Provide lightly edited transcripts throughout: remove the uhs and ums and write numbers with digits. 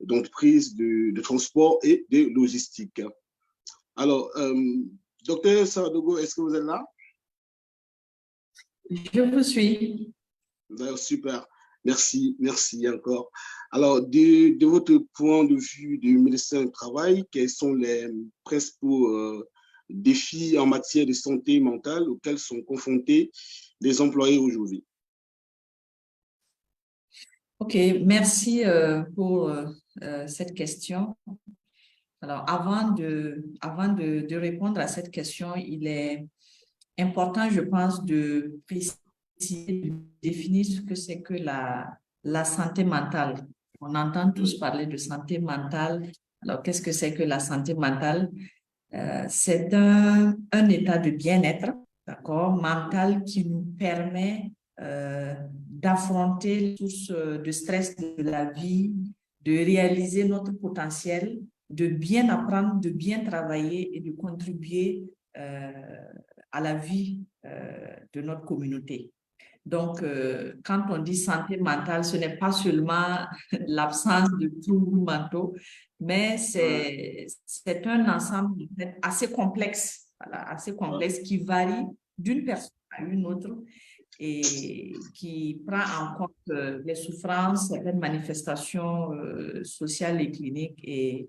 d'entreprises de transport et de logistique. Alors, docteur Saradogo, est-ce que vous êtes là? Je vous suis. Super. Merci encore. Alors, de votre point de vue du médecin du travail, quels sont les principaux défis en matière de santé mentale auxquels sont confrontés les employés aujourd'hui? OK, merci pour cette question. Alors, avant de répondre à cette question, il est important, je pense, de préciser, de définir ce que c'est que la santé mentale. On entend tous parler de santé mentale. Alors, qu'est-ce que c'est que la santé mentale? C'est un état de bien-être, d'accord, mental qui nous permet d'affronter les sources de stress de la vie, de réaliser notre potentiel, de bien apprendre, de bien travailler et de contribuer à la vie de notre communauté. Donc, quand on dit santé mentale, ce n'est pas seulement l'absence de troubles mentaux, mais c'est un ensemble assez complexe, voilà, assez complexe qui varie d'une personne à une autre et qui prend en compte les souffrances, certaines manifestations sociales et cliniques et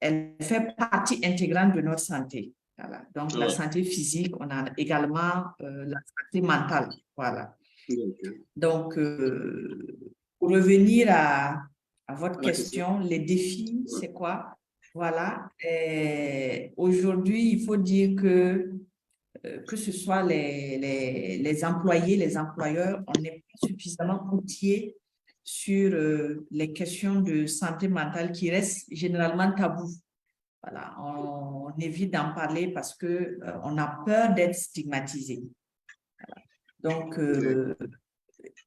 elle fait partie intégrante de notre santé. Voilà. Donc, la santé physique, on a également la santé mentale. Voilà. Donc, pour revenir à votre question, les défis, c'est quoi? Voilà. Aujourd'hui, il faut dire que ce soit les employés, les employeurs, on n'est pas suffisamment outillés sur les questions de santé mentale qui restent généralement tabous. Voilà, on évite d'en parler parce que on a peur d'être stigmatisé. Voilà. Donc,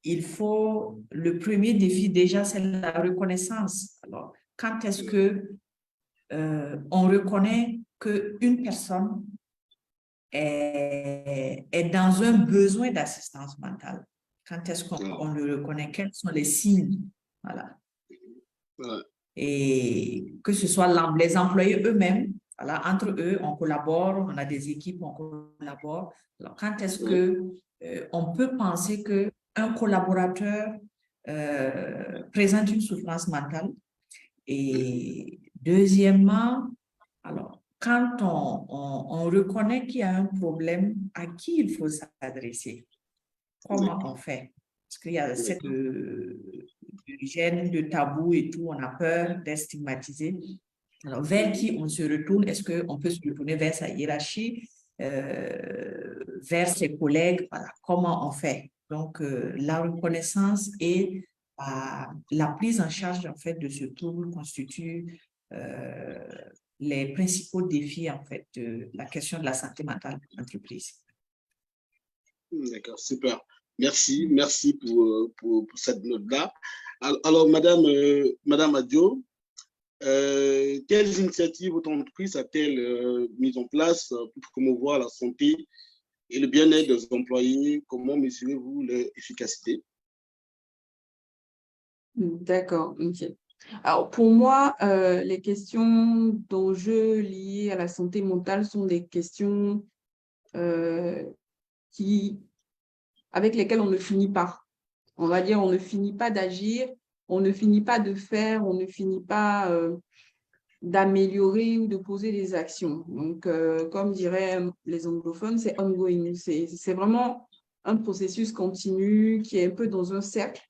il faut, le premier défi déjà, c'est la reconnaissance. Alors, quand est-ce que on reconnaît qu'une personne est dans un besoin d'assistance mentale? Quand est-ce qu'on le reconnaît? Quels sont les signes? Voilà. Et que ce soit les employés eux-mêmes, voilà, entre eux, on collabore, on a des équipes, on collabore. Alors, quand est-ce que on peut penser qu'un collaborateur présente une souffrance mentale? Et deuxièmement, alors, quand on reconnaît qu'il y a un problème, à qui il faut s'adresser? Comment on fait? Parce qu'il y a cette gêne, de tabou et tout, on a peur d'être stigmatisé. Alors, vers qui on se retourne? Est-ce qu'on peut se retourner vers sa hiérarchie, vers ses collègues? Voilà, comment on fait? Donc, la reconnaissance et la prise en charge en fait de ce trouble constitue les principaux défis en fait de la question de la santé mentale de l'entreprise. D'accord, super. Merci pour cette note-là. Alors, Madame Adio, quelles initiatives votre entreprise a-t-elle mises en place pour promouvoir la santé et le bien-être des employés? Comment mesurez-vous l'efficacité? D'accord, ok. Alors, pour moi, les questions d'enjeux liés à la santé mentale sont des questions avec lesquelles on ne finit pas. On va dire, on ne finit pas d'agir, on ne finit pas de faire, on ne finit pas d'améliorer ou de poser des actions. Donc, comme diraient les anglophones, c'est ongoing. C'est vraiment un processus continu qui est un peu dans un cercle,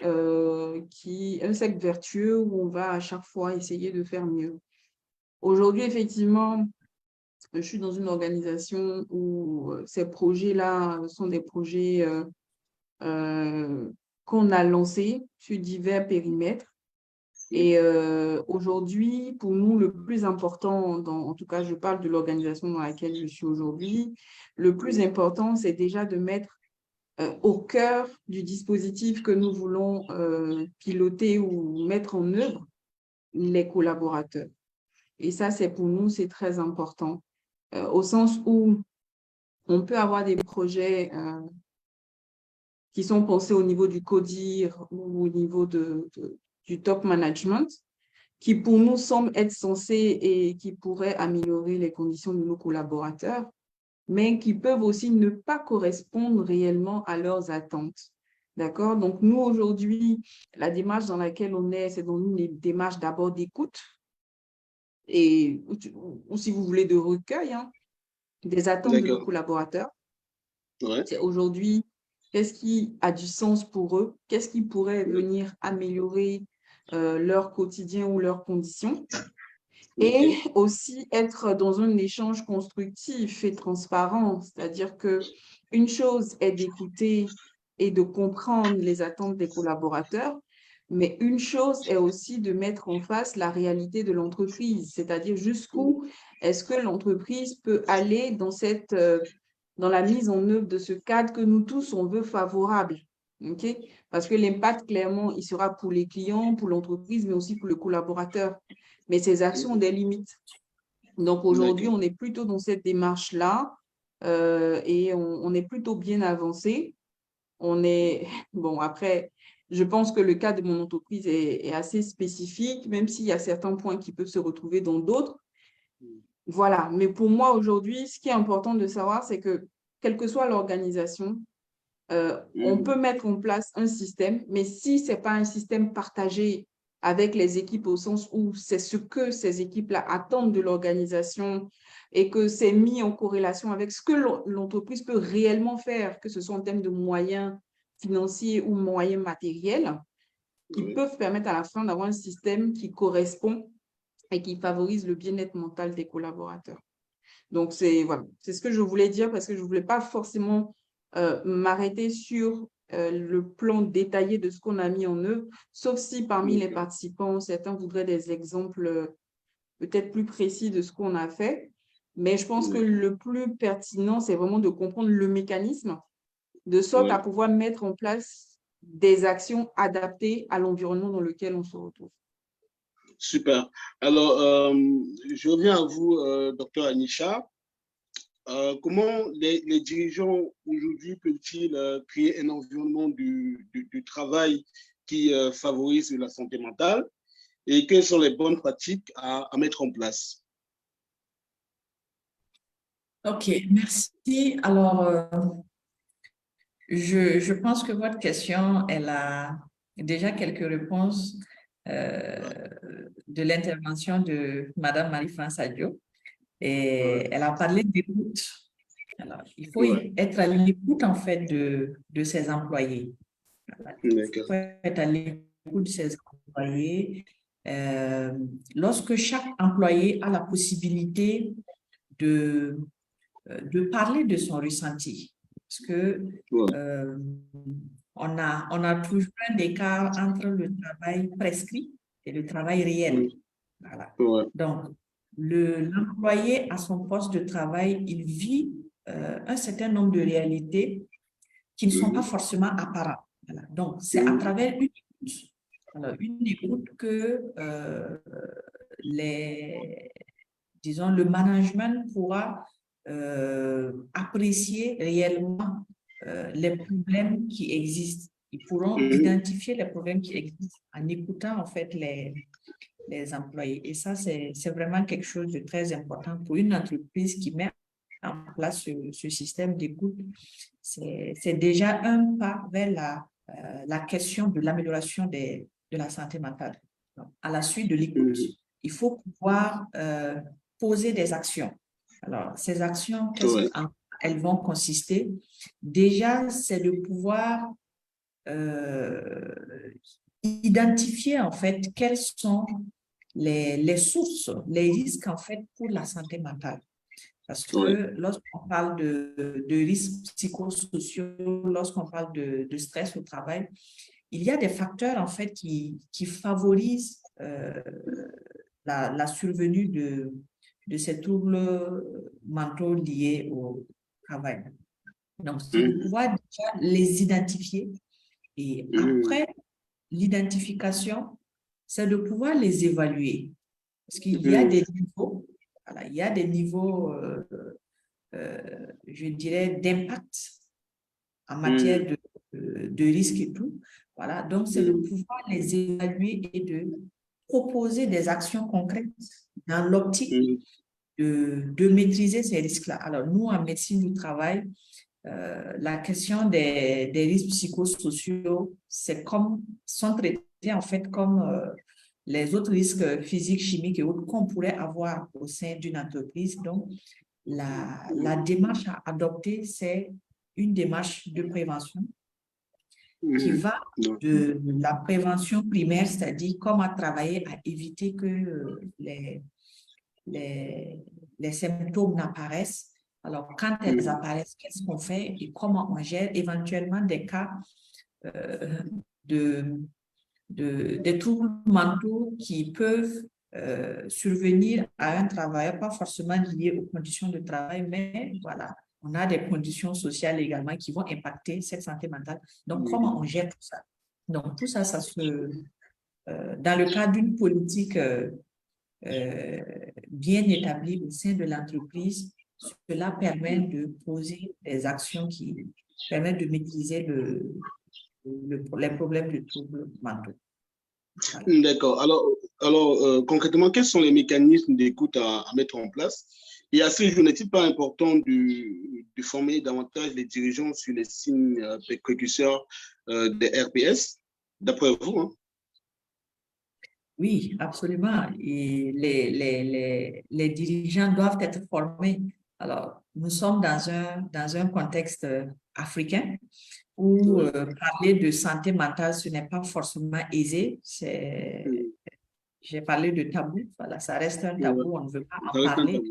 un cercle vertueux où on va à chaque fois essayer de faire mieux. Aujourd'hui, effectivement, je suis dans une organisation où ces projets-là sont des projets qu'on a lancés sur divers périmètres. Et aujourd'hui, pour nous, le plus important, en tout cas, je parle de l'organisation dans laquelle je suis aujourd'hui, le plus important, c'est déjà de mettre au cœur du dispositif que nous voulons piloter ou mettre en œuvre les collaborateurs. Et ça, pour nous, c'est très important, au sens où on peut avoir des projets qui sont pensés au niveau du CODIR ou au niveau du top management, qui pour nous semblent être censés et qui pourraient améliorer les conditions de nos collaborateurs, mais qui peuvent aussi ne pas correspondre réellement à leurs attentes. D'accord? Donc, nous, aujourd'hui, la démarche dans laquelle on est, c'est dans une démarche d'abord d'écoute et, ou si vous voulez, de recueil des attentes de nos collaborateurs. Ouais. C'est aujourd'hui, qu'est-ce qui a du sens pour eux? Qu'est-ce qui pourrait venir améliorer leur quotidien ou leurs conditions? Et aussi être dans un échange constructif et transparent, c'est-à-dire que une chose est d'écouter et de comprendre les attentes des collaborateurs, mais une chose est aussi de mettre en face la réalité de l'entreprise, c'est-à-dire jusqu'où est-ce que l'entreprise peut aller dans la mise en œuvre de ce cadre que nous tous, on veut favorable. Okay? Parce que l'impact, clairement, il sera pour les clients, pour l'entreprise, mais aussi pour le collaborateur. Mais ces actions ont des limites. Donc, aujourd'hui, on est plutôt dans cette démarche-là et on est plutôt bien avancé. Bon, après, je pense que le cas de mon entreprise est assez spécifique, même s'il y a certains points qui peuvent se retrouver dans d'autres. Voilà. Mais pour moi, aujourd'hui, ce qui est important de savoir, c'est que, quelle que soit l'organisation, on peut mettre en place un système, mais si ce n'est pas un système partagé avec les équipes au sens où c'est ce que ces équipes-là attendent de l'organisation et que c'est mis en corrélation avec ce que l'entreprise peut réellement faire, que ce soit en termes de moyens financiers ou moyens matériels, qui peuvent permettre à la fin d'avoir un système qui correspond et qui favorise le bien-être mental des collaborateurs. Donc, voilà, c'est ce que je voulais dire parce que je ne voulais pas forcément m'arrêter sur le plan détaillé de ce qu'on a mis en œuvre, sauf si parmi les participants, certains voudraient des exemples peut-être plus précis de ce qu'on a fait. Mais je pense que le plus pertinent, c'est vraiment de comprendre le mécanisme, de sorte à pouvoir mettre en place des actions adaptées à l'environnement dans lequel on se retrouve. Super. Alors, je reviens à vous, docteur Anisha. Comment les dirigeants aujourd'hui peuvent-ils créer un environnement du travail qui favorise la santé mentale et quelles sont les bonnes pratiques à mettre en place? OK, merci. Alors, je pense que votre question, elle a déjà quelques réponses de l'intervention de Madame Marie-France Adio. Et elle a parlé d'écoute. Alors, il faut être à l'écoute, en fait, de ses employés. Il faut être à l'écoute de ses employés. Lorsque chaque employé a la possibilité de parler de son ressenti, parce que on a toujours un écart entre le travail prescrit et le travail réel. Voilà. Donc, l'employé à son poste de travail, il vit un certain nombre de réalités qui ne sont pas forcément apparentes. Voilà. Donc, c'est à travers une écoute. Alors, une écoute que disons, le management pourra apprécier réellement les problèmes qui existent. Ils pourront identifier les problèmes qui existent en écoutant en fait les employés. Et ça, c'est vraiment quelque chose de très important pour une entreprise qui met en place ce système d'écoute. C'est déjà un pas vers la question de l'amélioration de la santé mentale. Donc, à la suite de l'écoute, il faut pouvoir poser des actions. Alors, ces actions, qu'est-ce qu'elles vont consister? Déjà, c'est de pouvoir identifier en fait quelles sont les sources, les risques en fait pour la santé mentale. Parce que lorsqu'on parle de risques psychosociaux, lorsqu'on parle de stress au travail, il y a des facteurs en fait qui favorisent la survenue de ces troubles mentaux liés au travail. Donc, c'est de pouvoir déjà les identifier et après l'identification, c'est de pouvoir les évaluer. Parce qu'il y a des niveaux, voilà, il y a des niveaux, je dirais, d'impact en matière de risques et tout. Voilà, donc c'est de pouvoir les évaluer et de proposer des actions concrètes dans l'optique de maîtriser ces risques-là. Alors, nous, en médecine du travail, la question des risques psychosociaux, sont traités en fait comme les autres risques physiques, chimiques et autres qu'on pourrait avoir au sein d'une entreprise. Donc, la démarche à adopter, c'est une démarche de prévention qui va de la prévention primaire, c'est-à-dire comment travailler à éviter que les symptômes n'apparaissent. Alors, quand elles apparaissent, qu'est-ce qu'on fait et comment on gère éventuellement des cas des troubles mentaux qui peuvent survenir à un travailleur, pas forcément liés aux conditions de travail, mais voilà, on a des conditions sociales également qui vont impacter cette santé mentale. Donc, comment on gère tout ça? Donc, tout ça, ça se... dans le cadre d'une politique bien établie au sein de l'entreprise, cela permet de poser des actions qui permettent de maîtriser les problèmes de troubles mentaux. Voilà. D'accord. Alors concrètement, quels sont les mécanismes d'écoute à mettre en place? Et à ce jour, n'est-il pas important de former davantage les dirigeants sur les signes précurseurs des RPS, d'après vous, hein? Oui, absolument. Et les dirigeants doivent être formés. Alors, nous sommes dans un contexte africain où parler de santé mentale, ce n'est pas forcément aisé. J'ai parlé de tabou, voilà, ça reste un tabou, on ne veut pas en parler.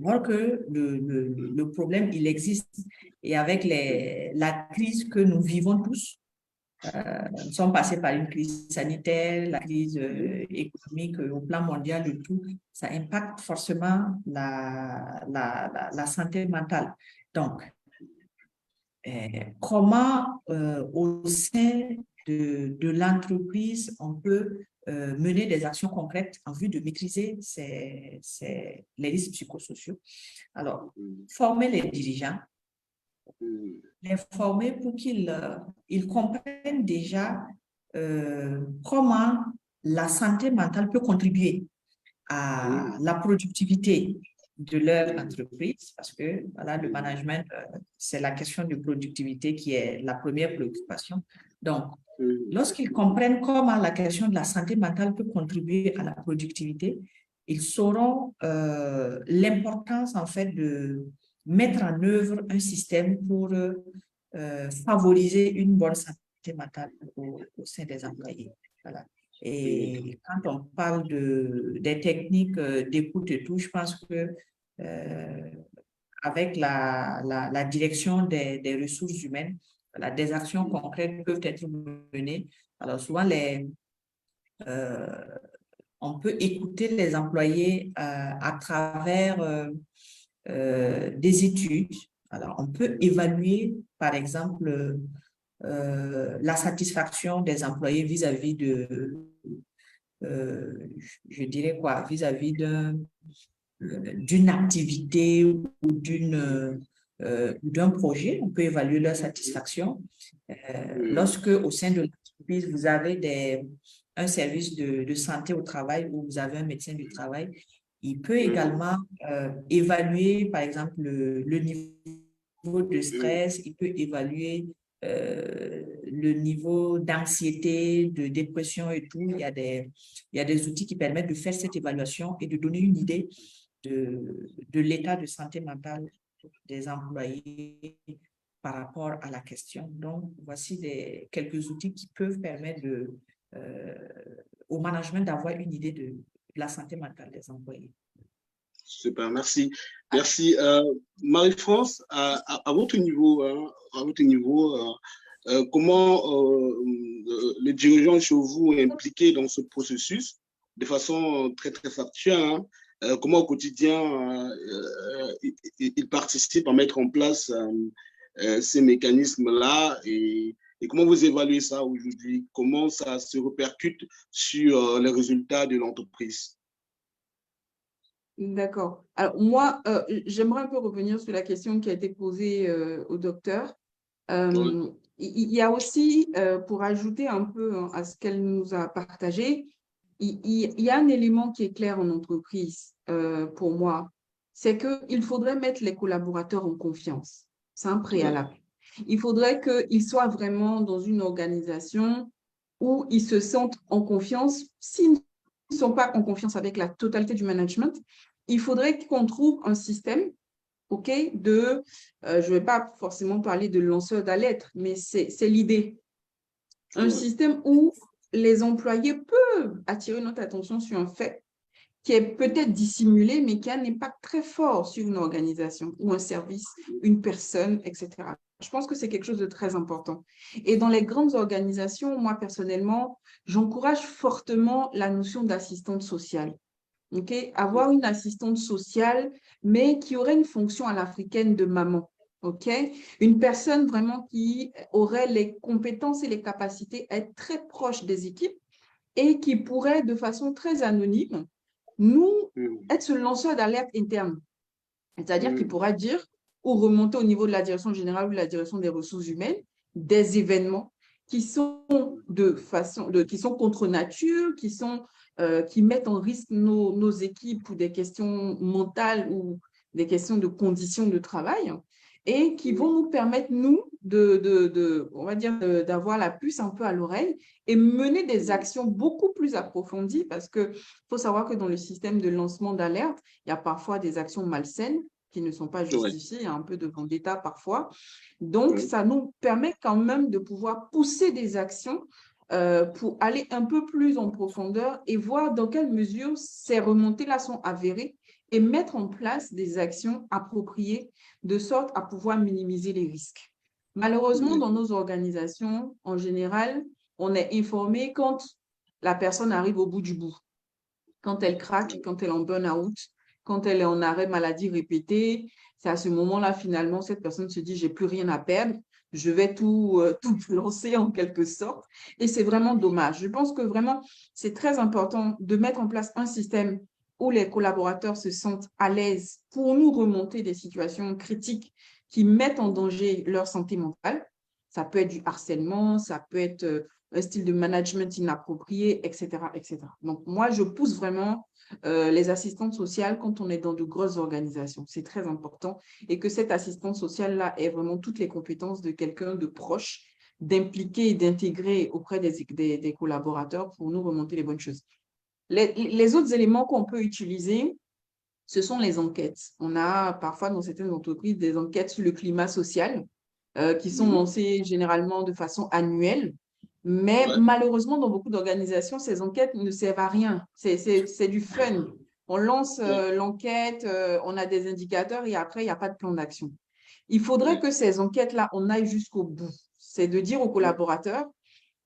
Alors que le problème, il existe. Et avec la crise que nous vivons tous, nous sommes passés par une crise sanitaire, la crise économique au plan mondial, le tout, ça impacte forcément la santé mentale. Donc, comment au sein de l'entreprise, on peut mener des actions concrètes en vue de maîtriser les risques psychosociaux. Alors, former les dirigeants, les former pour qu'ils comprennent déjà comment la santé mentale peut contribuer à la productivité de leur entreprise, parce que voilà, le management, c'est la question de productivité qui est la première préoccupation. Donc, lorsqu'ils comprennent comment la question de la santé mentale peut contribuer à la productivité, ils sauront l'importance en fait de mettre en œuvre un système pour favoriser une bonne santé mentale au sein des employés. Voilà. Et quand on parle des techniques d'écoute et tout, je pense que avec la direction des ressources humaines, voilà, des actions concrètes peuvent être menées. Alors souvent, on peut écouter les employés à travers des études. Alors, on peut évaluer, par exemple, la satisfaction des employés vis-à-vis je dirais quoi, vis-à-vis d'une activité ou d'un projet. On peut évaluer leur satisfaction. Lorsque, au sein de l'entreprise, vous avez un service de santé au travail où vous avez un médecin du travail, il peut également évaluer, par exemple, le niveau de stress, il peut évaluer le niveau d'anxiété, de dépression et tout. Il y a des outils qui permettent de faire cette évaluation et de donner une idée de l'état de santé mentale des employés par rapport à la question. Donc, voici quelques outils qui peuvent permettre au management d'avoir une idée de la santé mentale des employés. Super, merci. Merci. Marie-France, à votre niveau, comment les dirigeants chez vous sont impliqués dans ce processus de façon très, très factuelle, hein? Comment au quotidien ils participent à mettre en place ces mécanismes-là et comment vous évaluez ça aujourd'hui? Comment ça se répercute sur les résultats de l'entreprise? D'accord. Alors, moi, j'aimerais un peu revenir sur la question qui a été posée au docteur. il y a aussi, pour ajouter un peu à ce qu'elle nous a partagé, il y a un élément qui est clair en entreprise pour moi, c'est qu'il faudrait mettre les collaborateurs en confiance. C'est un préalable. Il faudrait qu'ils soient vraiment dans une organisation où ils se sentent en confiance. S'ils ne sont pas en confiance avec la totalité du management, il faudrait qu'on trouve un système, OK, je ne vais pas forcément parler de lanceur d'alerte, mais c'est l'idée. Un système où les employés peuvent attirer notre attention sur un fait qui est peut-être dissimulé, mais qui a un impact très fort sur une organisation ou un service, une personne, etc. Je pense que c'est quelque chose de très important. Et dans les grandes organisations, moi, personnellement, j'encourage fortement la notion d'assistante sociale. Okay? Avoir une assistante sociale, mais qui aurait une fonction à l'africaine de maman. Okay? Une personne vraiment qui aurait les compétences et les capacités à être très proche des équipes et qui pourrait, de façon très anonyme, nous être ce lanceur d'alerte interne. C'est-à-dire qu'il pourra dire ou remonter au niveau de la direction générale ou de la direction des ressources humaines des événements qui sont qui sont contre nature, qui mettent en risque nos équipes pour des questions mentales ou des questions de conditions de travail et qui vont nous permettre, nous, on va dire, d'avoir la puce un peu à l'oreille et mener des actions beaucoup plus approfondies parce qu'il faut savoir que dans le système de lancement d'alerte, il y a parfois des actions malsaines qui ne sont pas justifiées, il y a un peu de vendetta parfois. Donc, ça nous permet quand même de pouvoir pousser des actions pour aller un peu plus en profondeur et voir dans quelle mesure ces remontées-là sont avérées et mettre en place des actions appropriées de sorte à pouvoir minimiser les risques. Malheureusement, dans nos organisations, en général, on est informé quand la personne arrive au bout du bout, quand elle craque, quand elle est en burn-out, quand elle est en arrêt maladie répété. C'est à ce moment-là, finalement, cette personne se dit, j'ai plus rien à perdre, je vais tout lancer en quelque sorte. Et c'est vraiment dommage. Je pense que vraiment, c'est très important de mettre en place un système où les collaborateurs se sentent à l'aise pour nous remonter des situations critiques qui mettent en danger leur santé mentale. Ça peut être du harcèlement, ça peut être un style de management inapproprié, etc., etc. Donc, moi, je pousse vraiment les assistantes sociales quand on est dans de grosses organisations. C'est très important. Et que cette assistante sociale-là ait vraiment toutes les compétences de quelqu'un de proche, d'impliquer et d'intégrer auprès des collaborateurs pour nous remonter les bonnes choses. Les autres éléments qu'on peut utiliser, ce sont les enquêtes. On a parfois dans certaines entreprises des enquêtes sur le climat social qui sont lancées généralement de façon annuelle. Mais malheureusement, dans beaucoup d'organisations, ces enquêtes ne servent à rien. C'est du fun. On lance l'enquête, on a des indicateurs et après, il n'y a pas de plan d'action. Il faudrait que ces enquêtes-là, on aille jusqu'au bout. C'est de dire aux collaborateurs,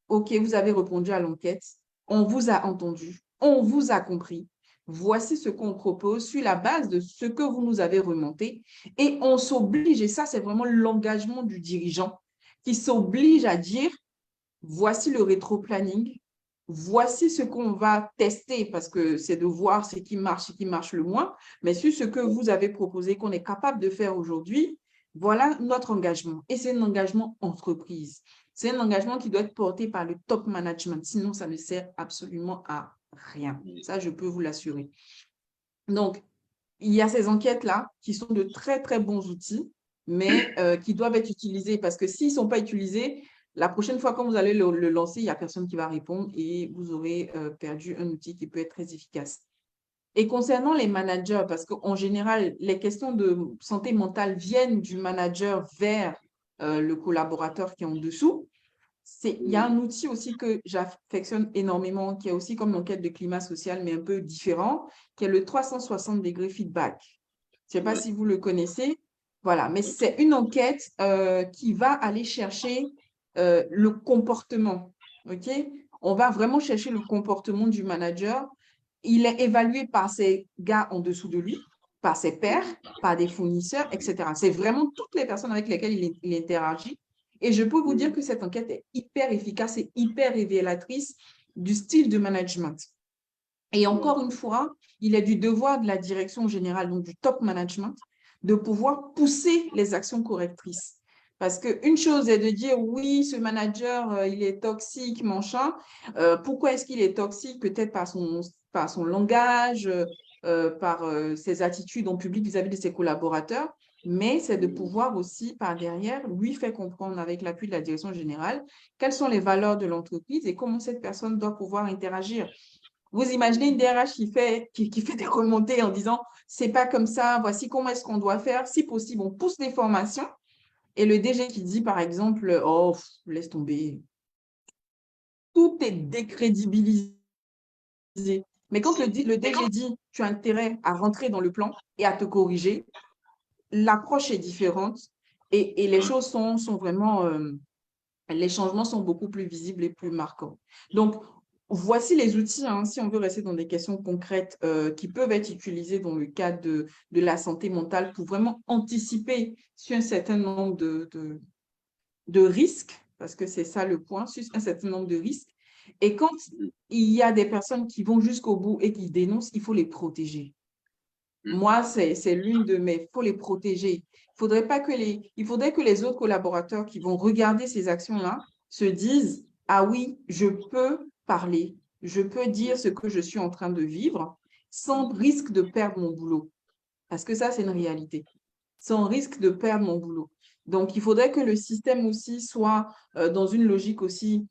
OK, vous avez répondu à l'enquête, on vous a entendu, on vous a compris. Voici ce qu'on propose sur la base de ce que vous nous avez remonté. Et on s'oblige, et ça, c'est vraiment l'engagement du dirigeant, qui s'oblige à dire, voici le rétro-planning, voici ce qu'on va tester, parce que c'est de voir ce qui marche le moins, mais sur ce que vous avez proposé, qu'on est capable de faire aujourd'hui, voilà notre engagement. Et c'est un engagement entreprise. C'est un engagement qui doit être porté par le top management, sinon ça ne sert absolument à rien. Ça, je peux vous l'assurer. Donc, il y a ces enquêtes-là qui sont de très, très bons outils, mais qui doivent être utilisés parce que s'ils ne sont pas utilisés, la prochaine fois quand vous allez le lancer, il n'y a personne qui va répondre et vous aurez perdu un outil qui peut être très efficace. Et concernant les managers, parce qu'en général, les questions de santé mentale viennent du manager vers le collaborateur qui est en dessous. Il y a un outil aussi que j'affectionne énormément, qui est aussi comme l'enquête de climat social, mais un peu différent, qui est le 360 degrés feedback. Je ne sais pas si vous le connaissez. Voilà, mais c'est une enquête qui va aller chercher le comportement. OK? On va vraiment chercher le comportement du manager. Il est évalué par ses gars en dessous de lui, par ses pairs, par des fournisseurs, etc. C'est vraiment toutes les personnes avec lesquelles il interagit. Et je peux vous dire que cette enquête est hyper efficace et hyper révélatrice du style de management. Et encore une fois, il est du devoir de la direction générale, donc du top management, de pouvoir pousser les actions correctrices. Parce qu'une chose est de dire, oui, ce manager, il est toxique, machin. Pourquoi est-ce qu'il est toxique? Peut-être par son langage, par ses attitudes en public vis-à-vis de ses collaborateurs. Mais c'est de pouvoir aussi, par derrière, lui faire comprendre avec l'appui de la direction générale quelles sont les valeurs de l'entreprise et comment cette personne doit pouvoir interagir. Vous imaginez une DRH qui fait des remontées en disant, c'est pas comme ça, voici comment est-ce qu'on doit faire. Si possible, on pousse les formations. Et le DG qui dit, par exemple, oh, laisse tomber. Tout est décrédibilisé. Mais quand le DG dit, tu as intérêt à rentrer dans le plan et à te corriger, l'approche est différente et les choses sont vraiment, les changements sont beaucoup plus visibles et plus marquants. Donc, voici les outils, hein, si on veut rester dans des questions concrètes qui peuvent être utilisées dans le cadre de la santé mentale pour vraiment anticiper sur un certain nombre de risques, parce que c'est ça le point, sur un certain nombre de risques. Et quand il y a des personnes qui vont jusqu'au bout et qui dénoncent, il faut les protéger. Moi, c'est l'une de mes... Il faut les protéger. Il faudrait que les autres collaborateurs qui vont regarder ces actions-là se disent, ah oui, je peux parler, je peux dire ce que je suis en train de vivre sans risque de perdre mon boulot. Parce que ça, c'est une réalité. Sans risque de perdre mon boulot. Donc, il faudrait que le système aussi soit dans une logique aussi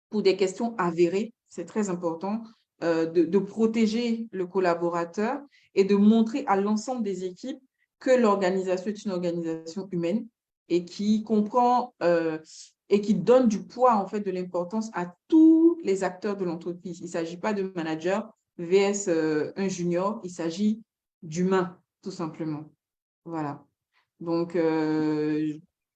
pour des questions avérées, c'est très important, de protéger le collaborateur et de montrer à l'ensemble des équipes que l'organisation est une organisation humaine et qui comprend et qui donne du poids, en fait, de l'importance à tous les acteurs de l'entreprise. Il ne s'agit pas de manager vs un junior, il s'agit d'humain, tout simplement. Voilà. Donc,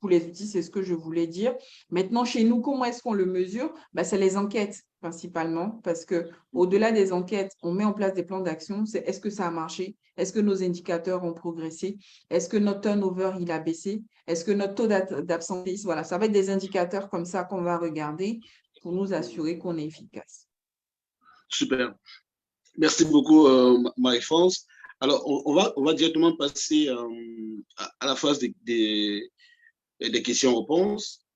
pour les outils, c'est ce que je voulais dire. Maintenant, chez nous, comment est-ce qu'on le mesure? C'est les enquêtes principalement, parce qu'au-delà des enquêtes, on met en place des plans d'action. C'est est-ce que ça a marché? Est-ce que nos indicateurs ont progressé? Est-ce que notre turnover, il a baissé? Est-ce que notre taux d'absentéisme? Voilà, ça va être des indicateurs comme ça qu'on va regarder pour nous assurer qu'on est efficace. Super. Merci beaucoup, Marie-France. Alors, on va directement passer à la phase des questions-réponses.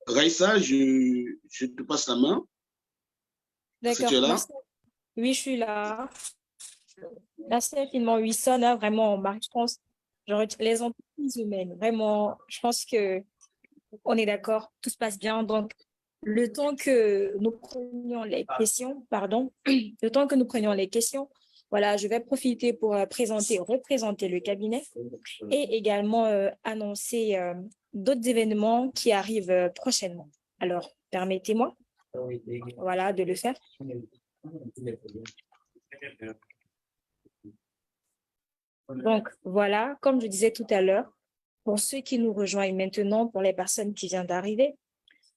Raïssa, je te passe la main. D'accord. Tu es là? Merci. Oui, je suis là. Merci infiniment. Oui, ça, là, vraiment, Marie-France, les entreprises humaines, vraiment, je pense qu'on est d'accord, tout se passe bien. Donc, le temps que nous prenions les questions, voilà, je vais profiter pour représenter le cabinet et également annoncer d'autres événements qui arrivent prochainement. Alors, permettez-moi, voilà, de le faire. Donc, voilà, comme je disais tout à l'heure, pour ceux qui nous rejoignent maintenant, pour les personnes qui viennent d'arriver,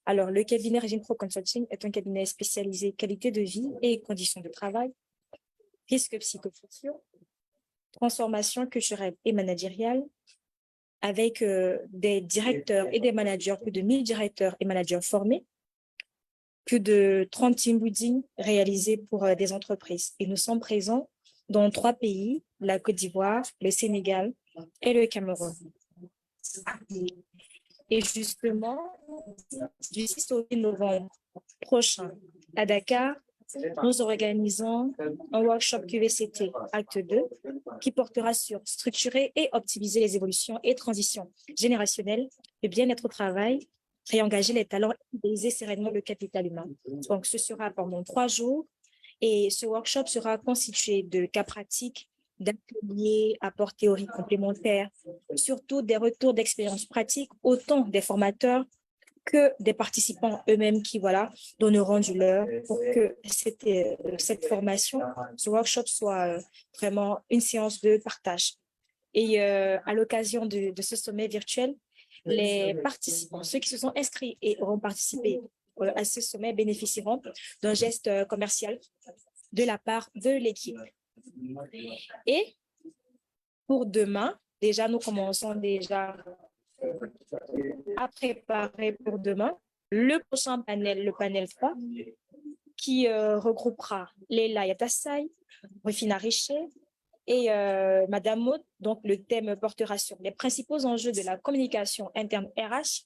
alors le cabinet Régine Pro Consulting est un cabinet spécialisé qualité de vie et conditions de travail, risques psychosociaux, transformation culturelle et managériale, avec des directeurs et des managers, plus de 1000 directeurs et managers formés, plus de 30 team building réalisés pour des entreprises. Et nous sommes présents dans 3 pays, la Côte d'Ivoire, le Sénégal et le Cameroun. Et justement, du 6 au 8 novembre prochain à Dakar, nous organisons un workshop QVCT Acte 2 qui portera sur structurer et optimiser les évolutions et transitions générationnelles, le bien-être au travail, réengager les talents et utiliser sereinement le capital humain. Donc, ce sera pendant 3 jours et ce workshop sera constitué de cas pratiques, d'ateliers, apports théoriques complémentaires, surtout des retours d'expérience pratique, autant des formateurs que des participants eux-mêmes qui, voilà, donneront du leur pour que cette formation, ce workshop soit vraiment une séance de partage. Et à l'occasion de ce sommet virtuel, les participants, ceux qui se sont inscrits et auront participé à ce sommet bénéficieront d'un geste commercial de la part de l'équipe. Et pour demain, déjà, nous commençons déjà à préparer pour demain le prochain panel, le panel 3, qui regroupera Leila Yatassay, Rufina Richer, Et Madame Maud, donc le thème portera sur les principaux enjeux de la communication interne RH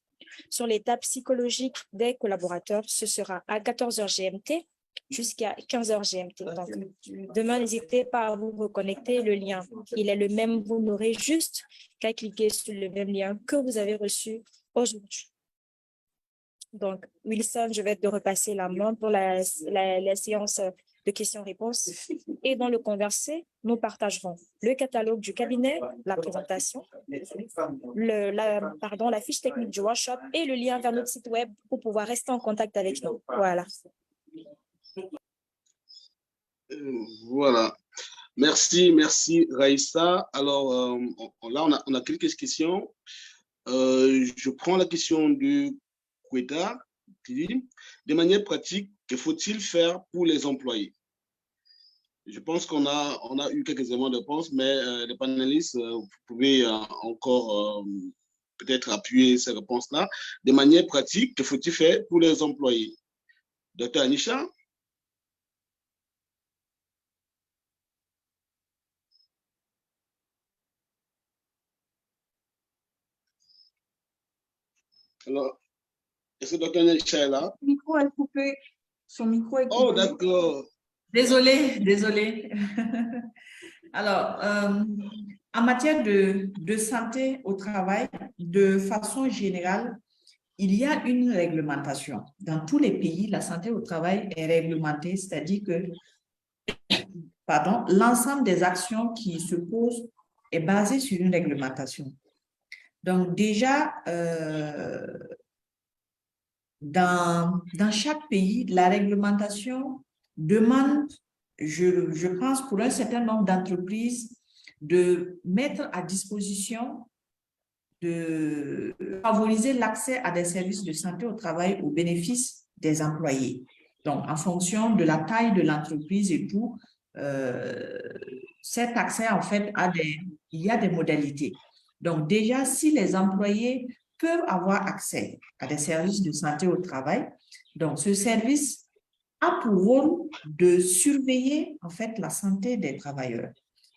sur l'état psychologique des collaborateurs. Ce sera à 14h GMT jusqu'à 15h GMT. Donc, demain, n'hésitez pas à vous reconnecter. Le lien, il est le même. Vous n'aurez juste qu'à cliquer sur le même lien que vous avez reçu aujourd'hui. Donc, Wilson, je vais te repasser la main pour la séance de questions-réponses. Et dans le conversé, nous partagerons le catalogue du cabinet, la présentation, la fiche technique du workshop et le lien vers notre site web pour pouvoir rester en contact avec nous. Voilà. Voilà. Merci Raïssa. Alors, là, on a quelques questions. Je prends la question de Kweta, qui dit, de manière pratique, que faut-il faire pour les employés? Je pense qu'on a eu quelques éléments de réponse, mais les panélistes, vous pouvez encore peut-être appuyer ces réponses-là. De manière pratique, que faut-il faire pour les employés? Dr. Anisha? Alors, est-ce que Dr. Anisha est là? Son micro est coupé. Son micro est coupé. Oh, d'accord. Désolée. Alors, en matière de santé au travail, de façon générale, il y a une réglementation. Dans tous les pays, la santé au travail est réglementée, c'est-à-dire que l'ensemble des actions qui se posent est basé sur une réglementation. Donc déjà, dans chaque pays, la réglementation demande, je pense, pour un certain nombre d'entreprises, de mettre à disposition, de favoriser l'accès à des services de santé au travail au bénéfice des employés. Donc, en fonction de la taille de l'entreprise et tout, cet accès, en fait, il y a des modalités. Donc, déjà, si les employés peuvent avoir accès à des services de santé au travail, donc ce service a pour rôle de surveiller, en fait, la santé des travailleurs.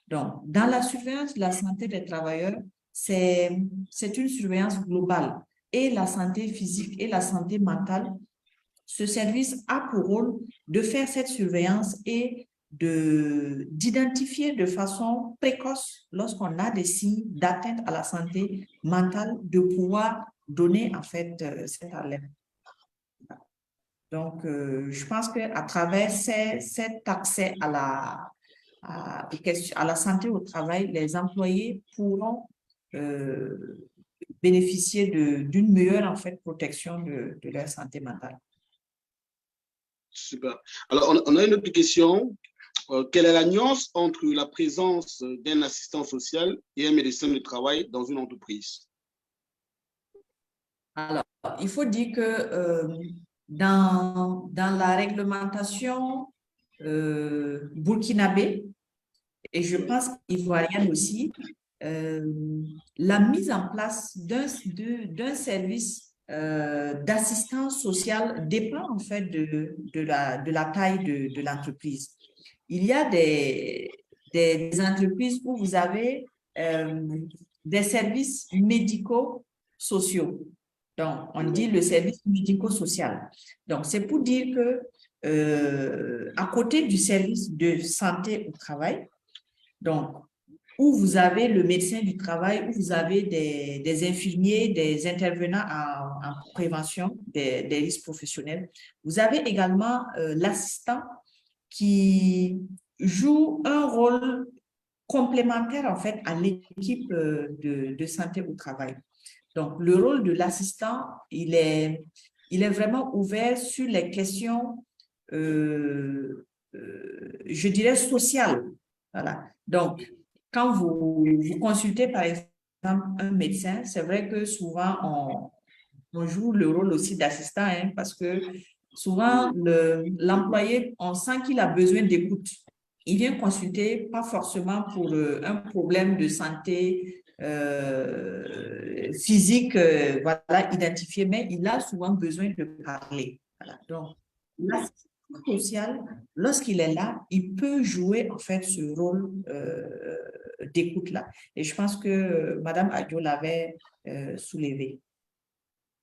Donc, dans la surveillance de la santé des travailleurs, c'est une surveillance globale, et la santé physique et la santé mentale. Ce service a pour rôle de faire cette surveillance et d'identifier de façon précoce, lorsqu'on a des signes d'atteinte à la santé mentale, de pouvoir donner en fait cette alerte. Donc, je pense qu'à travers cet accès à la santé au travail, les employés pourront bénéficier d'une meilleure en fait, protection de leur santé mentale. Super. Alors, on a une autre question. Quelle est la nuance entre la présence d'un assistant social et un médecin du travail dans une entreprise? Alors, il faut dire que dans la réglementation burkinabé, et je pense ivoirienne aussi, la mise en place d'un service d'assistance sociale dépend en fait de la taille de l'entreprise. Il y a des entreprises où vous avez des services médicaux sociaux. Donc, on dit le service médico-social. Donc, c'est pour dire que à côté du service de santé au travail, donc, où vous avez le médecin du travail, où vous avez des infirmiers, des intervenants en prévention des risques professionnels, vous avez également l'assistant qui joue un rôle complémentaire en fait à l'équipe de santé au travail. Donc, le rôle de l'assistant, il est vraiment ouvert sur les questions, je dirais, sociales. Voilà. Donc, quand vous consultez, par exemple, un médecin, c'est vrai que souvent, on joue le rôle aussi d'assistant, hein, parce que souvent, l'employé, on sent qu'il a besoin d'écoute. Il vient consulter, pas forcément pour un problème de santé physique, voilà, identifié, mais il a souvent besoin de parler. Voilà. Donc, l'assistance sociale lorsqu'il est là, il peut jouer en fait ce rôle d'écoute-là. Et je pense que Mme Adio l'avait soulevé.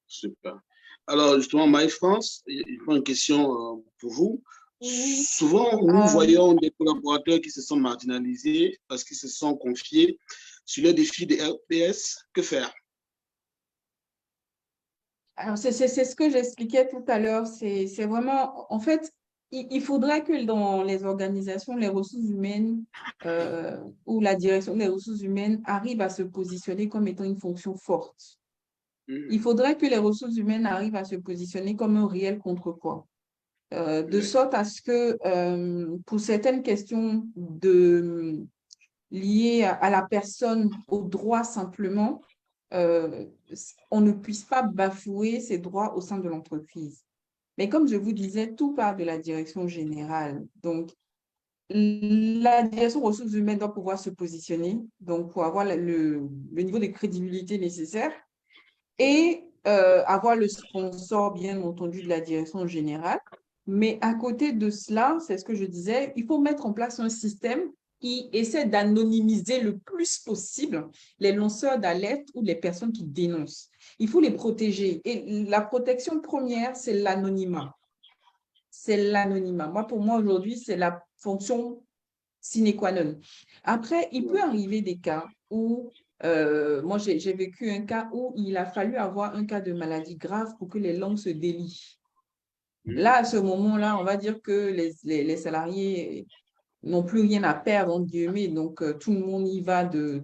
Super. Alors, justement, Marie-France, il faut une question pour vous. Oui. Souvent, nous voyons des collaborateurs qui se sont marginalisés parce qu'ils se sont confiés sur les défis des RPS. Que faire? Alors, c'est ce que j'expliquais tout à l'heure. C'est vraiment, en fait, il faudrait que dans les organisations, les ressources humaines ou la direction des ressources humaines arrive à se positionner comme étant une fonction forte. Il faudrait que les ressources humaines arrivent à se positionner comme un réel contrepoids. De sorte à ce que pour certaines questions liées à la personne, au droit simplement, on ne puisse pas bafouer ses droits au sein de l'entreprise. Mais comme je vous disais, tout part de la direction générale. Donc, la direction ressources humaines doit pouvoir se positionner, donc pour avoir le niveau de crédibilité nécessaire et avoir le sponsor, bien entendu, de la direction générale. Mais à côté de cela, c'est ce que je disais, il faut mettre en place un système qui essaie d'anonymiser le plus possible les lanceurs d'alerte ou les personnes qui dénoncent. Il faut les protéger. Et la protection première, c'est l'anonymat. C'est l'anonymat. Pour moi, aujourd'hui, c'est la fonction sine qua non. Après, il peut arriver des cas où, moi, j'ai vécu un cas où il a fallu avoir un cas de maladie grave pour que les langues se délient. Là, à ce moment-là, on va dire que les salariés n'ont plus rien à perdre, entre guillemets, donc tout le monde y va de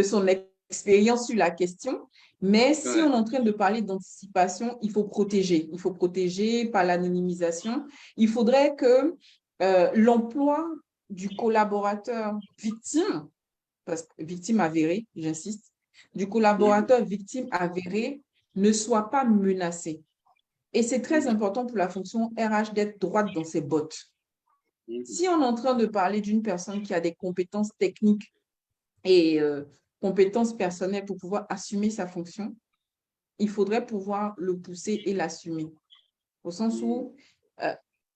son expérience sur la question. Mais si on est en train de parler d'anticipation, il faut protéger. Il faut protéger par l'anonymisation. Il faudrait que l'emploi du collaborateur victime, parce que victime avérée, j'insiste, du collaborateur victime avéré ne soit pas menacé. Et c'est très important pour la fonction RH d'être droite dans ses bottes. Si on est en train de parler d'une personne qui a des compétences techniques et compétences personnelles pour pouvoir assumer sa fonction, il faudrait pouvoir le pousser et l'assumer. Au sens où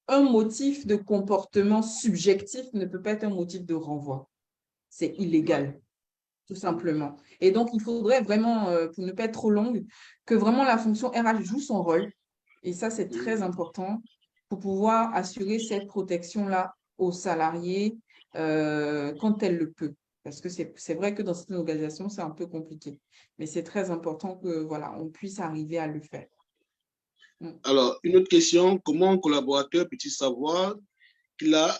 un motif de comportement subjectif ne peut pas être un motif de renvoi. C'est illégal, tout simplement. Et donc, il faudrait vraiment, pour ne pas être trop longue, que vraiment la fonction RH joue son rôle. Et ça, c'est très important pour pouvoir assurer cette protection-là aux salariés quand elle le peut. Parce que c'est vrai que dans cette organisation, c'est un peu compliqué. Mais c'est très important que, voilà, on puisse arriver à le faire. Alors, une autre question, comment un collaborateur peut-il savoir qu'il a,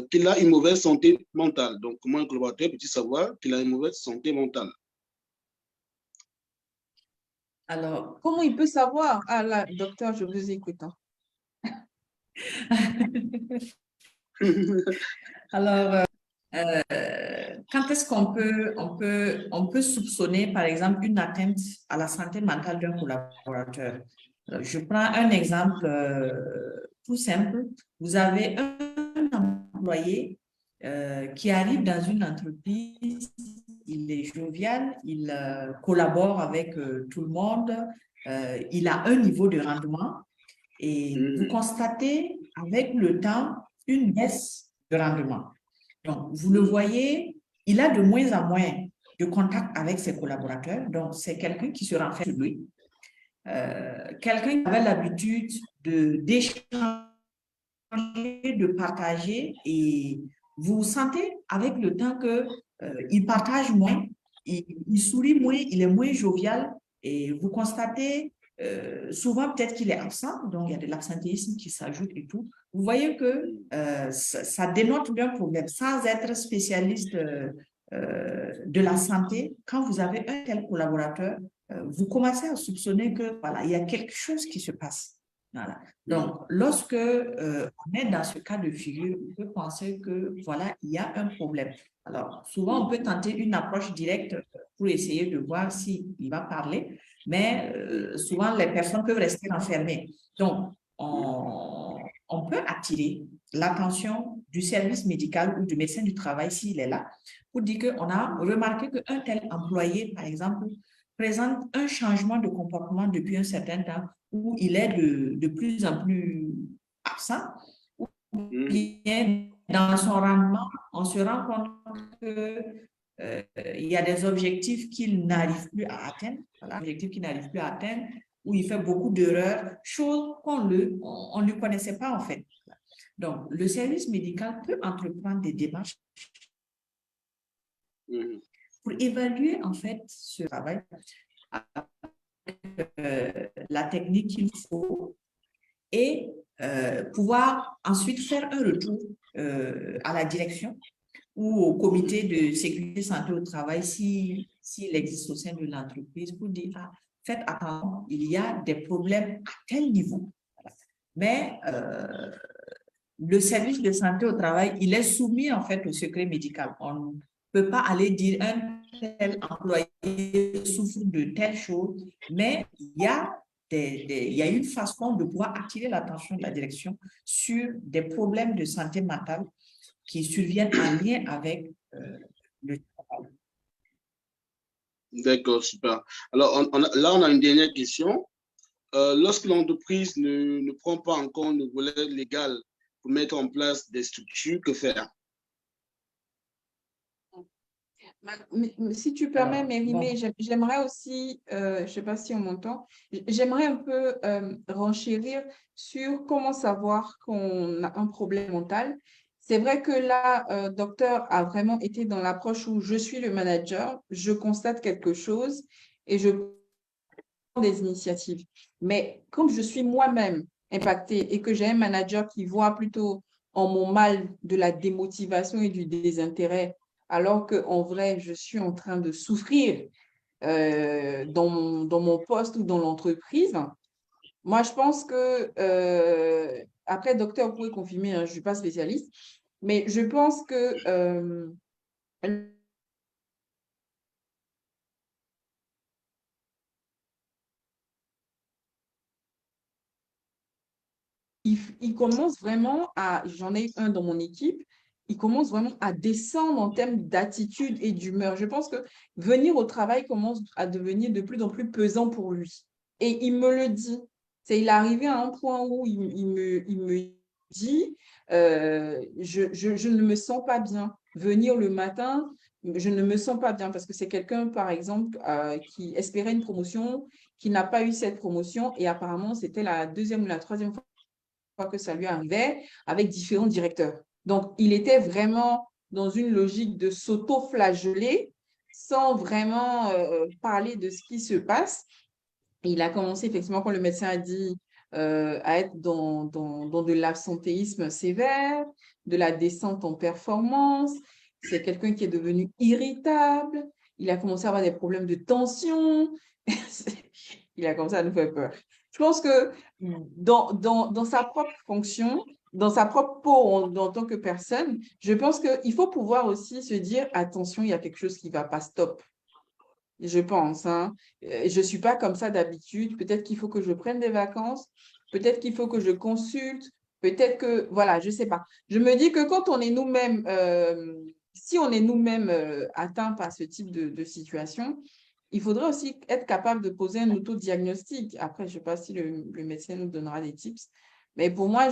qu'il a une mauvaise santé mentale? Donc, comment un collaborateur peut-il savoir qu'il a une mauvaise santé mentale? Alors, comment il peut savoir? Ah là, docteur, je vous écoute. Alors, quand est-ce qu'on peut soupçonner, par exemple, une atteinte à la santé mentale d'un collaborateur? Je prends un exemple tout simple. Vous avez un employé qui arrive dans une entreprise, il est jovial, il collabore avec tout le monde, il a un niveau de rendement et vous constatez avec le temps une baisse de rendement. Donc, vous le voyez, il a de moins en moins de contact avec ses collaborateurs. Donc, c'est quelqu'un qui se renferme sur lui. Quelqu'un qui avait l'habitude d'échanger, de partager, et vous sentez avec le temps qu'il partage moins, il sourit moins, il est moins jovial, et vous constatez souvent peut-être qu'il est absent, donc il y a de l'absentéisme qui s'ajoute et tout. Vous voyez que ça dénote d'un problème. Sans être spécialiste de la santé, quand vous avez un tel collaborateur, vous commencez à soupçonner que voilà, il y a quelque chose qui se passe. Voilà. Donc, lorsque on est dans ce cas de figure, on peut penser que voilà, il y a un problème. Alors, souvent, on peut tenter une approche directe pour essayer de voir s'il va parler, mais souvent, les personnes peuvent rester enfermées. Donc, on peut attirer l'attention du service médical ou du médecin du travail s'il est là, pour dire qu'on a remarqué qu'un tel employé, par exemple, présente un changement de comportement depuis un certain temps, où il est de plus en plus absent, ou bien dans son rendement, on se rend compte que il y a des objectifs qu'il n'arrive plus à atteindre, voilà, objectifs qu'il n'arrive plus à atteindre, où il fait beaucoup d'erreurs, choses qu'on ne connaissait pas en fait. Donc, le service médical peut entreprendre des démarches pour évaluer en fait ce travail, la technique qu'il faut et pouvoir ensuite faire un retour à la direction ou au comité de sécurité santé au travail s'il existe au sein de l'entreprise pour dire ah, faites attention, il y a des problèmes à tel niveau. Mais le service de santé au travail, il est soumis en fait au secret médical. On ne peut pas aller dire un tel employé souffre de telle chose, mais il y a une façon de pouvoir attirer l'attention de la direction sur des problèmes de santé mentale qui surviennent en lien avec le travail. D'accord, super. Alors, là, on a une dernière question. Lorsque l'entreprise ne prend pas en compte le volet légal pour mettre en place des structures, que faire? Si tu permets, Mérimée, j'aimerais aussi, je ne sais pas si on m'entend, j'aimerais un peu renchérir sur comment savoir qu'on a un problème mental. C'est vrai que là, docteur a vraiment été dans l'approche où je suis le manager, je constate quelque chose et je prends des initiatives. Mais comme je suis moi-même impactée et que j'ai un manager qui voit plutôt en mon mal de la démotivation et du désintérêt, alors qu'en vrai, je suis en train de souffrir dans mon poste ou dans l'entreprise. Moi, je pense que, après, docteur, vous pouvez confirmer, hein, je ne suis pas spécialiste, mais je pense que il commence vraiment à, j'en ai un dans mon équipe, il commence vraiment à descendre en termes d'attitude et d'humeur. Je pense que venir au travail commence à devenir de plus en plus pesant pour lui. Et il me le dit. Il est arrivé à un point où il me dit, je ne me sens pas bien. Venir le matin, je ne me sens pas bien parce que c'est quelqu'un, par exemple, qui espérait une promotion, qui n'a pas eu cette promotion et apparemment, c'était la deuxième ou la troisième fois que ça lui arrivait avec différents directeurs. Donc, il était vraiment dans une logique de s'auto-flageller sans vraiment parler de ce qui se passe. Et il a commencé, effectivement, quand le médecin a dit à être dans de l'absentéisme sévère, de la descente en performance. C'est quelqu'un qui est devenu irritable. Il a commencé à avoir des problèmes de tension. Il a commencé à nous faire peur. Je pense que dans sa propre fonction, dans sa propre peau en tant que personne, je pense qu'il faut pouvoir aussi se dire, attention, il y a quelque chose qui ne va pas, stop. Je pense, hein. Je ne suis pas comme ça d'habitude. Peut-être qu'il faut que je prenne des vacances. Peut-être qu'il faut que je consulte. Peut-être que, voilà, je ne sais pas. Je me dis que quand on est nous-mêmes, si on est nous-mêmes atteints par ce type de situation, il faudrait aussi être capable de poser un autodiagnostic. Après, je ne sais pas si le médecin nous donnera des tips. Mais pour moi,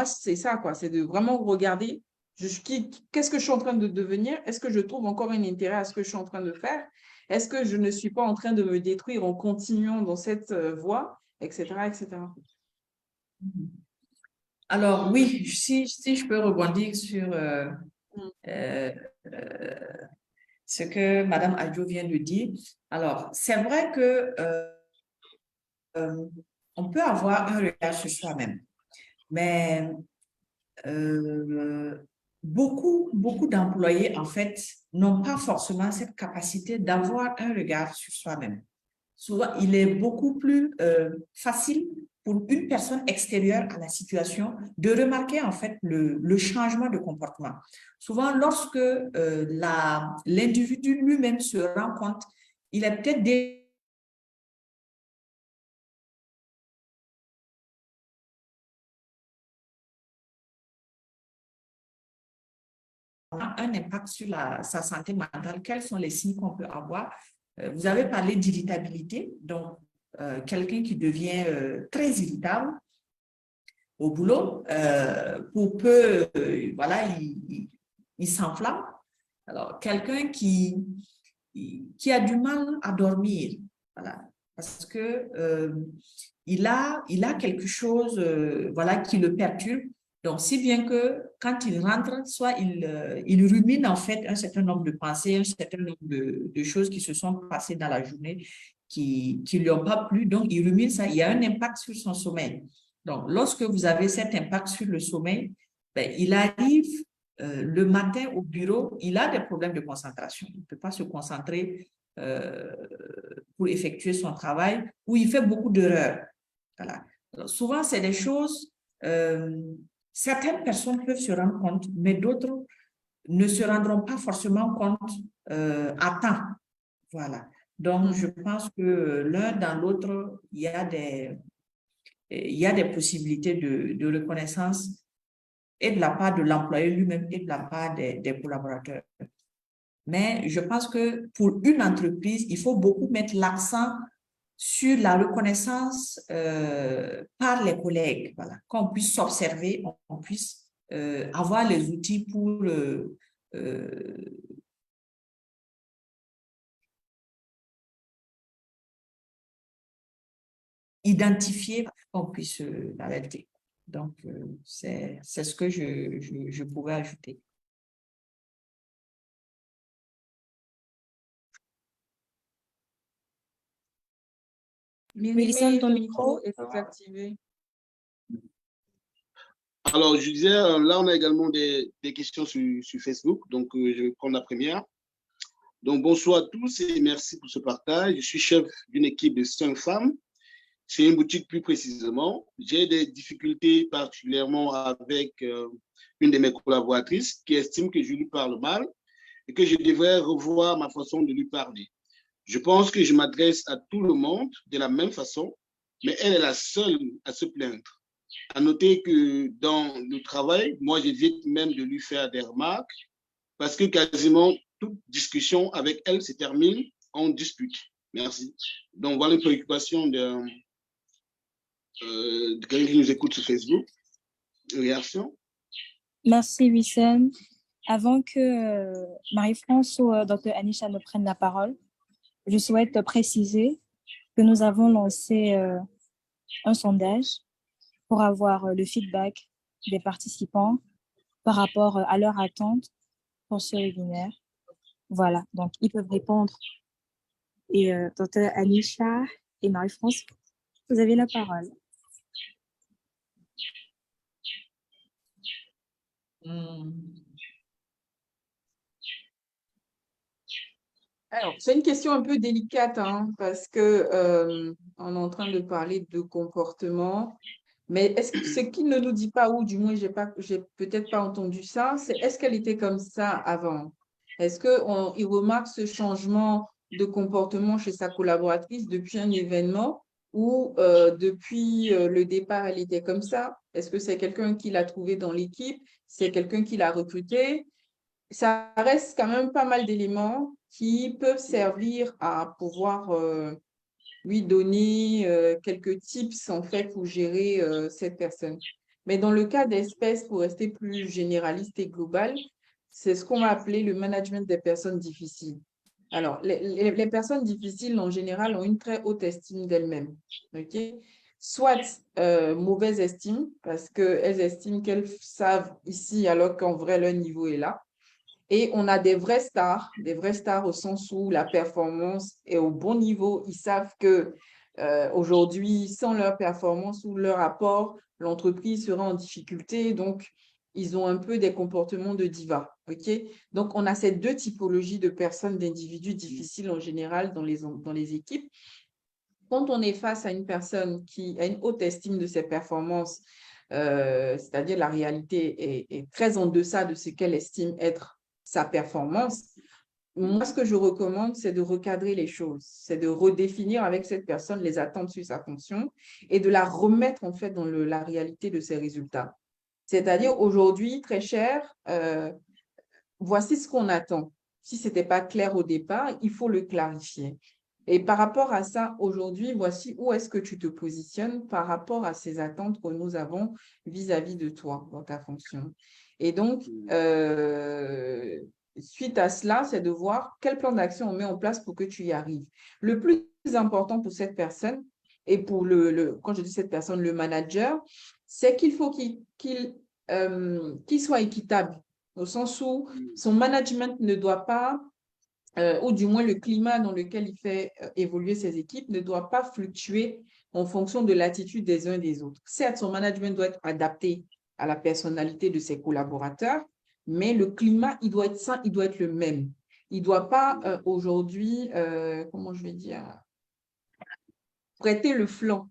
c'est ça, quoi. C'est de vraiment regarder qu'est-ce que je suis en train de devenir? Est-ce que je trouve encore un intérêt à ce que je suis en train de faire? Est-ce que je ne suis pas en train de me détruire en continuant dans cette voie, etc., etc. Alors, oui, si je peux rebondir sur ce que Mme Adjo vient de dire. Alors, c'est vrai que on peut avoir un regard sur soi-même, mais beaucoup d'employés, en fait, n'ont pas forcément cette capacité d'avoir un regard sur soi-même. Souvent, il est beaucoup plus facile pour une personne extérieure à la situation de remarquer en fait le changement de comportement. Souvent, lorsque l'individu lui-même se rend compte, il est peut-être un impact sur sa santé mentale. Quels sont les signes qu'on peut avoir? Vous avez parlé d'irritabilité, donc quelqu'un qui devient très irritable au boulot, pour peu, voilà, il s'enflamme. Alors, quelqu'un qui a du mal à dormir, voilà, parce que il a quelque chose, voilà, qui le perturbe. Donc, si bien que quand il rentre, soit il rumine en fait un certain nombre de pensées, un certain nombre de choses qui se sont passées dans la journée qui lui ont pas plu. Donc, il rumine ça. Il y a un impact sur son sommeil. Donc, lorsque vous avez cet impact sur le sommeil, ben, il arrive le matin au bureau, il a des problèmes de concentration. Il ne peut pas se concentrer pour effectuer son travail, ou il fait beaucoup d'erreurs. Voilà. Alors, souvent, c'est des choses, certaines personnes peuvent se rendre compte, mais d'autres ne se rendront pas forcément compte à temps. Voilà. Donc, je pense que l'un dans l'autre, il y a des possibilités de reconnaissance et de la part de l'employé lui-même et de la part des collaborateurs. Mais je pense que pour une entreprise, il faut beaucoup mettre l'accent sur la reconnaissance par les collègues, voilà, qu'on puisse s'observer, on puisse avoir les outils pour identifier, qu'on puisse l'arrêter. Donc, c'est ce que je pouvais ajouter. Mélissa, ton micro est activé. Alors, je disais, là, on a également des questions sur Facebook, donc je vais prendre la première. Donc, bonsoir à tous et merci pour ce partage. Je suis chef d'une équipe de 5 femmes. C'est une boutique plus précisément. J'ai des difficultés particulièrement avec une de mes collaboratrices qui estime que je lui parle mal et que je devrais revoir ma façon de lui parler. Je pense que je m'adresse à tout le monde de la même façon, mais elle est la seule à se plaindre. À noter que dans le travail, moi, j'évite même de lui faire des remarques parce que quasiment toute discussion avec elle se termine en dispute. Merci. Donc, voilà une préoccupation de quelqu'un qui nous écoute sur Facebook. Réaction? Merci, Wissem. Avant que Marie-France ou Dr. Anisha ne prennent la parole, je souhaite préciser que nous avons lancé un sondage pour avoir le feedback des participants par rapport à leur attente pour ce webinaire. Voilà, donc ils peuvent répondre. Et Dr. Anisha et Marie-France, vous avez la parole. Alors, c'est une question un peu délicate, hein, parce que on est en train de parler de comportement, mais est-ce que ce qu'il ne nous dit pas, ou du moins j'ai peut-être pas entendu ça, c'est est-ce qu'elle était comme ça avant? Est-ce qu'il remarque ce changement de comportement chez sa collaboratrice depuis un événement ou depuis le départ, elle était comme ça? Est-ce que c'est quelqu'un qui l'a trouvé dans l'équipe? C'est quelqu'un qui l'a recruté? Ça reste quand même pas mal d'éléments qui peuvent servir à pouvoir lui donner quelques tips en fait pour gérer cette personne. Mais dans le cas d'espèces, pour rester plus généraliste et global, c'est ce qu'on va appeler le management des personnes difficiles. Alors, les personnes difficiles, en général, ont une très haute estime d'elles-mêmes. Okay? Soit mauvaise estime, parce qu'elles estiment qu'elles savent ici, alors qu'en vrai, leur niveau est là. Et on a des vraies stars au sens où la performance est au bon niveau. Ils savent que aujourd'hui, sans leur performance ou leur apport, l'entreprise sera en difficulté. Donc, ils ont un peu des comportements de diva. Okay? Donc, on a ces deux typologies de personnes, d'individus difficiles en général dans les équipes. Quand on est face à une personne qui a une haute estime de ses performances, c'est-à-dire la réalité est très en deçà de ce qu'elle estime être sa performance, moi, ce que je recommande, c'est de recadrer les choses, c'est de redéfinir avec cette personne les attentes sur sa fonction et de la remettre en fait dans la réalité de ses résultats. C'est-à-dire aujourd'hui, très cher, voici ce qu'on attend. Si ce n'était pas clair au départ, il faut le clarifier. Et par rapport à ça, aujourd'hui, voici où est-ce que tu te positionnes par rapport à ces attentes que nous avons vis-à-vis de toi dans ta fonction. Et donc, suite à cela, c'est de voir quel plan d'action on met en place pour que tu y arrives. Le plus important pour cette personne, et pour quand je dis cette personne, le manager, c'est qu'il faut qu'il soit équitable, au sens où son management ne doit pas, ou du moins le climat dans lequel il fait évoluer ses équipes ne doit pas fluctuer en fonction de l'attitude des uns et des autres. Certes, son management doit être adapté à la personnalité de ses collaborateurs, mais le climat, il doit être sain, il doit être le même. Il ne doit pas aujourd'hui, comment je vais dire, prêter le flanc,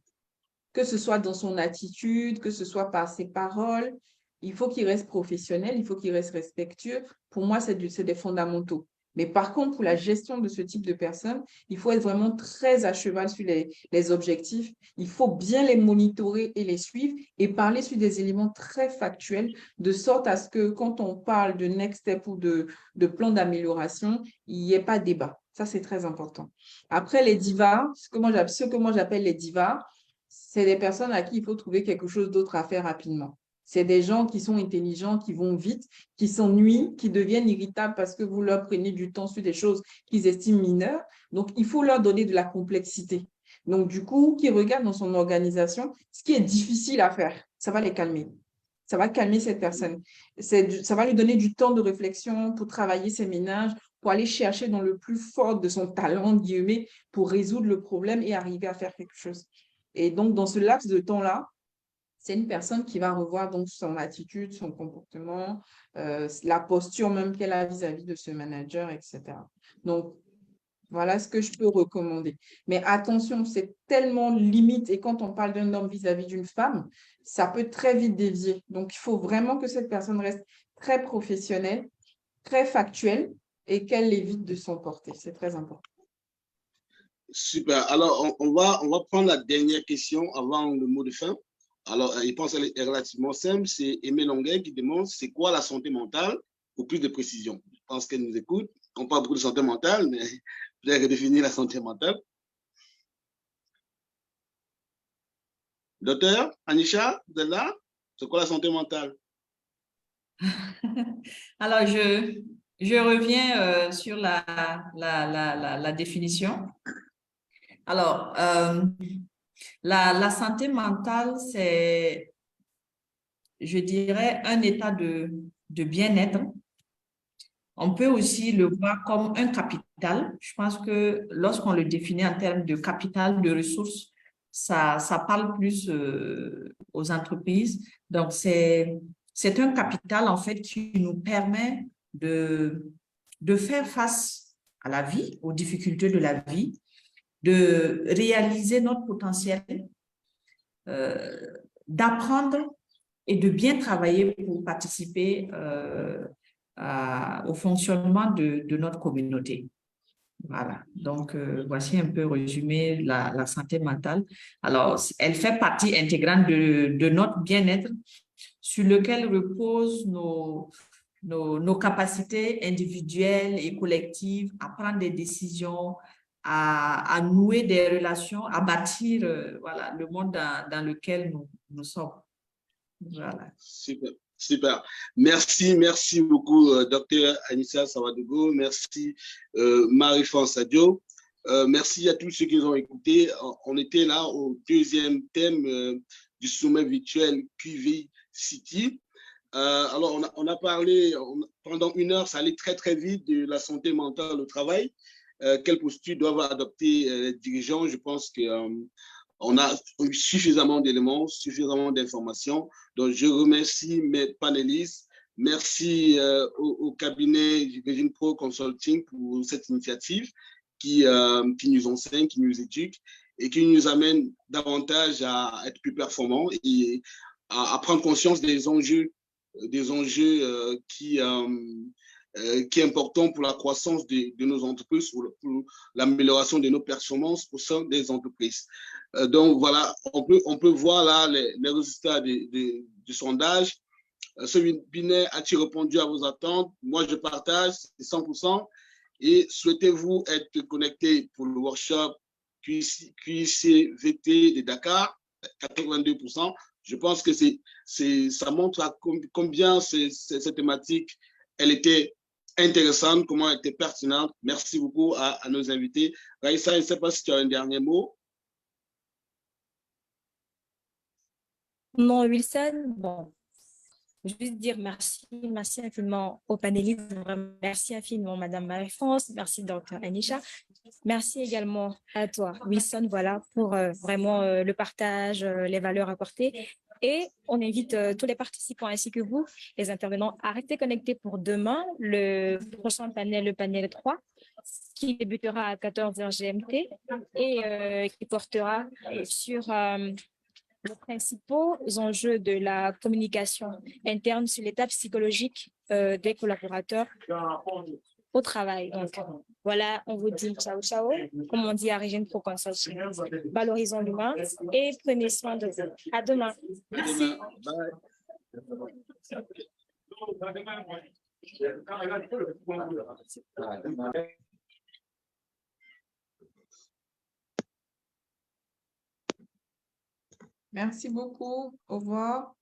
que ce soit dans son attitude, que ce soit par ses paroles. Il faut qu'il reste professionnel, il faut qu'il reste respectueux. Pour moi, c'est des fondamentaux. Mais par contre, pour la gestion de ce type de personnes, il faut être vraiment très à cheval sur les objectifs. Il faut bien les monitorer et les suivre et parler sur des éléments très factuels, de sorte à ce que quand on parle de next step ou de plan d'amélioration, il n'y ait pas de débat. Ça, c'est très important. Après, les divas, ce que moi j'appelle les divas, c'est des personnes à qui il faut trouver quelque chose d'autre à faire rapidement. C'est des gens qui sont intelligents, qui vont vite, qui s'ennuient, qui deviennent irritables parce que vous leur prenez du temps sur des choses qu'ils estiment mineures. Donc, il faut leur donner de la complexité. Donc, du coup, qui regardent dans son organisation ce qui est difficile à faire. Ça va les calmer. Ça va calmer cette personne. Ça va lui donner du temps de réflexion pour travailler ses ménages, pour aller chercher dans le plus fort de son talent, guillemets, pour résoudre le problème et arriver à faire quelque chose. Et donc, dans ce laps de temps-là, c'est une personne qui va revoir donc son attitude, son comportement, la posture même qu'elle a vis-à-vis de ce manager, etc. Donc, voilà ce que je peux recommander. Mais attention, c'est tellement limite. Et quand on parle d'un homme vis-à-vis d'une femme, ça peut très vite dévier. Donc, il faut vraiment que cette personne reste très professionnelle, très factuelle et qu'elle évite de s'emporter. C'est très important. Super. Alors, on va prendre la dernière question avant le mot de fin. Alors, je pense qu'elle est relativement simple. C'est Aimé Longuet qui demande c'est quoi la santé mentale pour plus de précision. Je pense qu'elle nous écoute. On parle beaucoup de santé mentale, mais je vais redéfinir la santé mentale. Docteur Anisha, vous êtes là? C'est quoi la santé mentale? Alors, je reviens sur la définition. Alors, la santé mentale, c'est, je dirais, un état de bien-être. On peut aussi le voir comme un capital. Je pense que lorsqu'on le définit en termes de capital, de ressources, ça parle plus aux entreprises. Donc, c'est un capital, en fait, qui nous permet de faire face à la vie, aux difficultés de la vie, de réaliser notre potentiel, d'apprendre et de bien travailler pour participer au fonctionnement de notre communauté. Voilà, donc voici un peu résumé la santé mentale. Alors, elle fait partie intégrante de notre bien-être sur lequel reposent nos capacités individuelles et collectives à prendre des décisions, à nouer des relations, à bâtir voilà, le monde dans lequel nous sommes. Voilà. Super. Super. Merci beaucoup, Dr. Anissa Sawadogo. Merci, Marie-France Sadio. Merci à tous ceux qui nous ont écoutés. On était là au deuxième thème du sommet virtuel QV City. Alors, on a parlé pendant 1 heure, ça allait très, très vite de la santé mentale au travail. Quelle posture doivent adopter les dirigeants? Je pense que on a eu suffisamment d'éléments, suffisamment d'informations. Donc, je remercie mes panélistes. Merci au cabinet Virgin Pro Consulting pour cette initiative qui nous enseigne, qui nous éduque et qui nous amène davantage à être plus performants et à prendre conscience des enjeux qui est important pour la croissance de nos entreprises, pour l'amélioration de nos performances au sein des entreprises. Donc voilà, on peut voir là les résultats du sondage. Ce webinaire a-t-il répondu à vos attentes? Moi, je partage, c'est 100%. Et souhaitez-vous être connecté pour le workshop QICVT de Dakar, 82%. Je pense que ça montre à combien cette thématique, elle était intéressante, comment elle était pertinente. Merci beaucoup à nos invités. Raïssa, je ne sais pas si tu as un dernier mot. Non, Wilson, bon, juste dire merci infiniment aux panélistes, merci infiniment Madame Marie-France, merci Dr Anisha, merci également à toi Wilson, voilà, pour vraiment le partage, les valeurs apportées. Et on invite tous les participants ainsi que vous, les intervenants, à rester connectés pour demain, le prochain panel, le panel 3, qui débutera à 14h GMT et qui portera sur les principaux enjeux de la communication interne sur l'état psychologique des collaborateurs au travail. Donc, voilà, on vous dit ciao, ciao. Comme on dit à Régine Pro Consulting, valorisons l'humain et prenez soin de vous. À demain. Merci. Bye. Merci beaucoup. Au revoir.